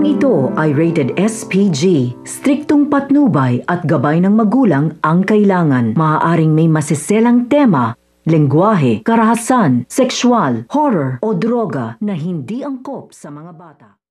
Programang ito ay rated SPG. Striktong patnubay at gabay ng magulang ang kailangan. Maaaring may masiselang tema, lengguwahe, karahasan, sexual, horror o droga na hindi angkop sa mga bata.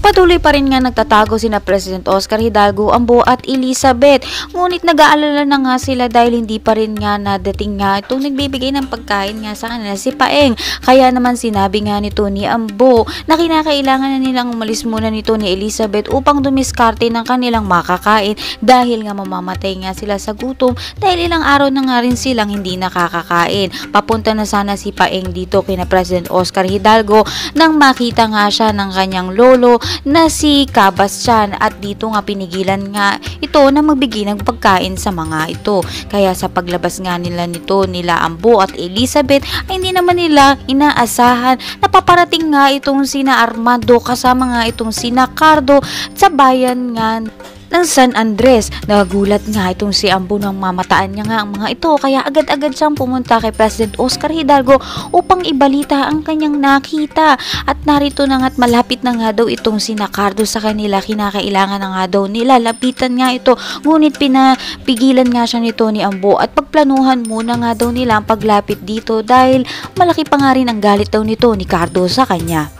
Patuloy pa rin nga nagtatago sina President Oscar Hidalgo, Ambo at Elizabeth. Ngunit nag-aalala na nga sila dahil hindi pa rin nga nadating nga itong nagbibigay ng pagkain nga sa kanila si Paeng. Kaya naman sinabi nga nito ni Ambo na kinakailangan na nilang umalis muna nito ni Elizabeth upang dumiskarte ng kanilang makakain dahil nga mamamatay nga sila sa gutom dahil ilang araw na nga rin silang hindi nakakakain. Papunta na sana si Paeng dito kina President Oscar Hidalgo nang makita nga siya ng kanyang lolo na si Kabastian at dito nga pinigilan nga ito na magbigay ng pagkain sa mga ito. Kaya sa paglabas nga nila nila Ambo at Elizabeth ay hindi naman nila inaasahan na paparating nga itong sina Armando kasama nga itong sina Cardo sa bayan nga ng San Andres. Nagulat nga itong si Ambo nang mamataan niya nga ang mga ito, kaya agad-agad siyang pumunta kay President Oscar Hidalgo upang ibalita ang kanyang nakita. At narito na nga't malapit na nga daw itong si Cardo sa kanila, kinakailangan na nga daw nila lapitan nga ito, ngunit pinapigilan nga siya nito ni Ambo at pagplanuhan muna nga daw nila ang paglapit dito dahil malaki pa nga rin ang galit daw nito ni Cardo sa kanya.